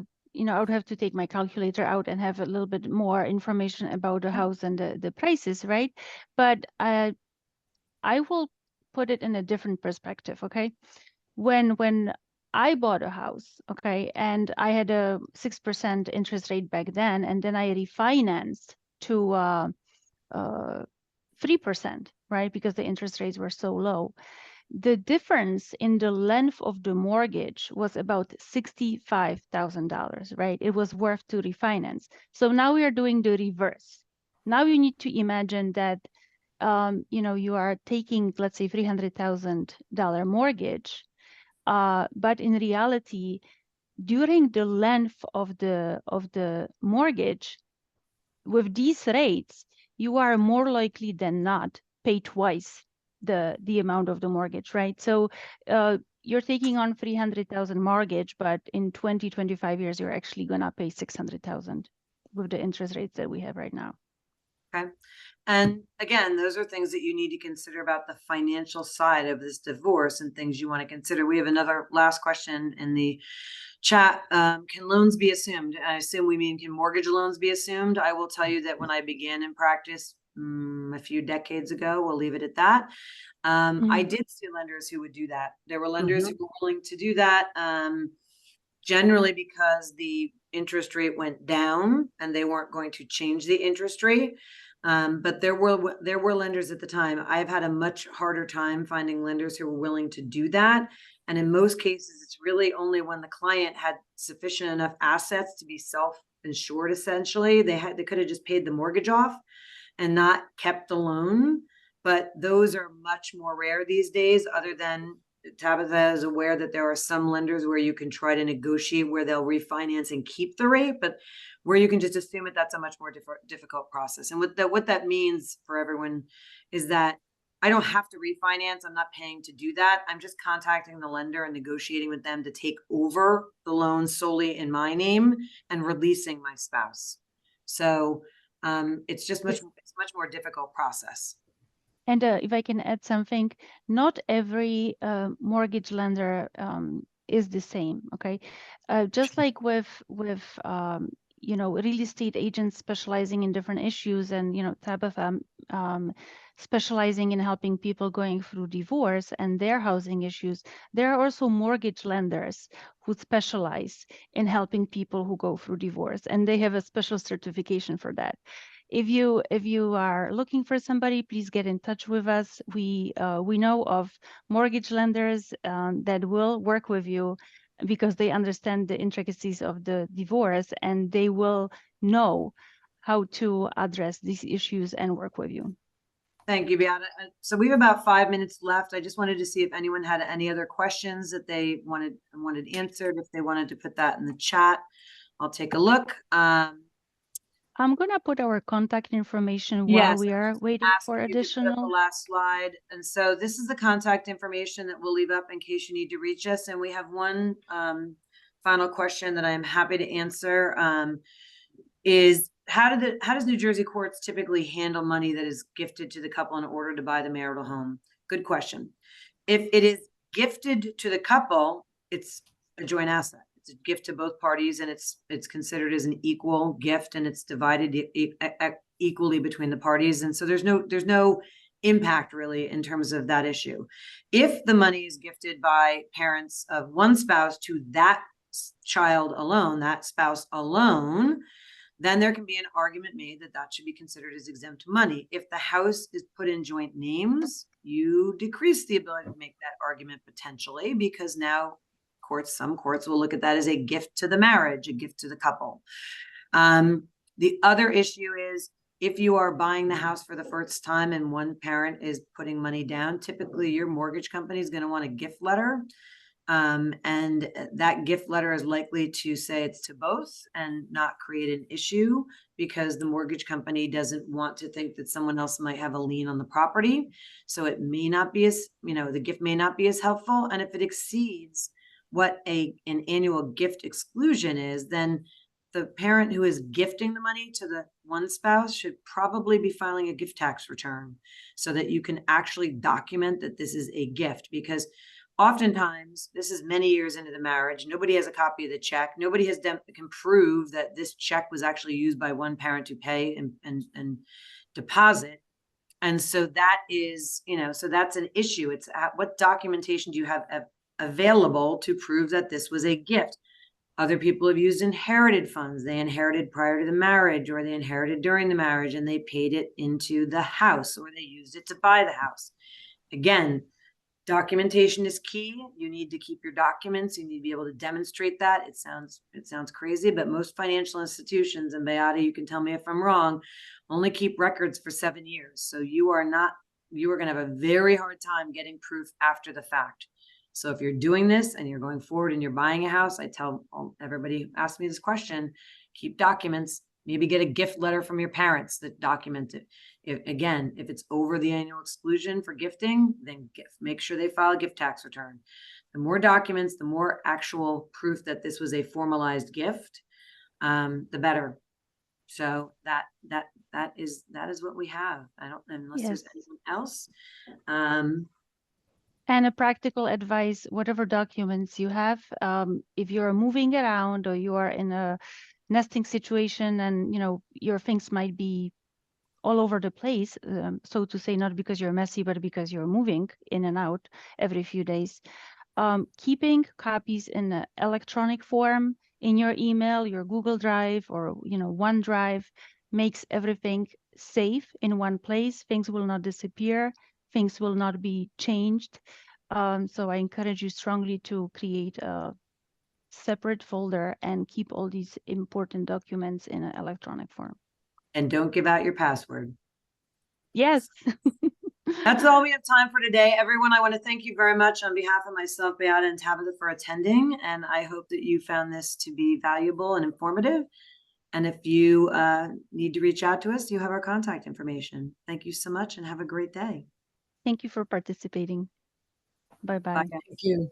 would have to take my calculator out and have a little bit more information about the house and the prices, right? But I will put it in a different perspective, okay? When I bought a house, okay, and I had a 6% interest rate back then, and then I refinanced to 3%, right? Because the interest rates were so low. The difference in the length of the mortgage was about $65,000, right? It was worth to refinance. So now we are doing the reverse. Now you need to imagine that, you are taking, let's say, $300,000 mortgage, but in reality, during the length of the mortgage, with these rates, you are more likely than not pay twice the amount of the mortgage, right? So you're taking on 300,000 mortgage, but in 25 years, you're actually gonna pay 600,000 with the interest rates that we have right now. Okay. And again, those are things that you need to consider about the financial side of this divorce and things you want to consider. We have another last question in the chat. Can loans be assumed? I assume we mean, can mortgage loans be assumed? I will tell you that when I began in practice a few decades ago, we'll leave it at that. I did see lenders who would do that. There were lenders who were willing to do that, generally because the interest rate went down and they weren't going to change the interest rate. But there were lenders at the time. I've had a much harder time finding lenders who were willing to do that. And in most cases, it's really only when the client had sufficient enough assets to be self-insured, essentially. They could have just paid the mortgage off and not kept the loan. But those are much more rare these days, other than Tabitha is aware that there are some lenders where you can try to negotiate where they'll refinance and keep the rate, but where you can just assume it, that's a much more difficult process. And what that means for everyone is that I don't have to refinance. I'm not paying to do that. I'm just contacting the lender and negotiating with them to take over the loan solely in my name and releasing my spouse. So it's just it's much more difficult process. And if I can add something, not every mortgage lender is the same. Okay, just like with real estate agents specializing in different issues, and Tabitha specializing in helping people going through divorce and their housing issues. There are also mortgage lenders who specialize in helping people who go through divorce, and they have a special certification for that. If you are looking for somebody, please get in touch with us. We know of mortgage lenders that will work with you because they understand the intricacies of the divorce, and they will know how to address these issues and work with you. Thank you, Beata. So we have about 5 minutes left. I just wanted to see if anyone had any other questions that they wanted answered. If they wanted to put that in the chat, I'll take a look. I'm going to put our contact information Yes, while we are waiting for you could put up the additional. last slide. And so this is the contact information that we'll leave up in case you need to reach us. And we have one final question that I'm happy to answer. Is how does New Jersey courts typically handle money that is gifted to the couple in order to buy the marital home? Good question. If it is gifted to the couple, it's a joint asset. It's a gift to both parties, and it's considered as an equal gift, and it's divided equally between the parties. And so there's no impact really in terms of that issue. If the money is gifted by parents of one spouse to that child alone, that spouse alone, then there can be an argument made that that should be considered as exempt money. If the house is put in joint names, you decrease the ability to make that argument potentially, because now some courts will look at that as a gift to the marriage, a gift to the couple. The other issue is if you are buying the house for the first time and one parent is putting money down, typically your mortgage company is going to want a gift letter. And that gift letter is likely to say it's to both and not create an issue, because the mortgage company doesn't want to think that someone else might have a lien on the property. So it may not be as, the gift may not be as helpful. And if it exceeds what an annual gift exclusion is, then the parent who is gifting the money to the one spouse should probably be filing a gift tax return so that you can actually document that this is a gift. Because oftentimes, this is many years into the marriage, nobody has a copy of the check. Nobody can prove that this check was actually used by one parent to pay and deposit. And so that is, so that's an issue. It's what documentation do you have available to prove that this was a gift? Other people have used inherited funds. They inherited prior to the marriage, or they inherited during the marriage and they paid it into the house, or they used it to buy the house. Again, documentation is key. You need to keep your documents. You need to be able to demonstrate that. It sounds crazy, but most financial institutions, and Beata, you can tell me if I'm wrong, only keep records for 7 years. So you are going to have a very hard time getting proof after the fact. So if you're doing this and you're going forward and you're buying a house, I tell everybody who asks me this question, keep documents. Maybe get a gift letter from your parents that document it. If it's over the annual exclusion for gifting, then make sure they file a gift tax return. The more documents, the more actual proof that this was a formalized gift, the better. So that is what we have. Unless Yes. there's anything else. And a practical advice, whatever documents you have, if you're moving around or you are in a nesting situation and your things might be all over the place, so to say, not because you're messy, but because you're moving in and out every few days. Keeping copies in an electronic form in your email, your Google Drive, or OneDrive makes everything safe in one place. Things will not disappear. Things will not be changed. So I encourage you strongly to create a separate folder and keep all these important documents in an electronic form. And don't give out your password. Yes. That's all we have time for today. Everyone, I want to thank you very much on behalf of myself, Beata, and Tabitha for attending. And I hope that you found this to be valuable and informative. And if you need to reach out to us, you have our contact information. Thank you so much and have a great day. Thank you for participating. Bye-bye. Bye. Thank you.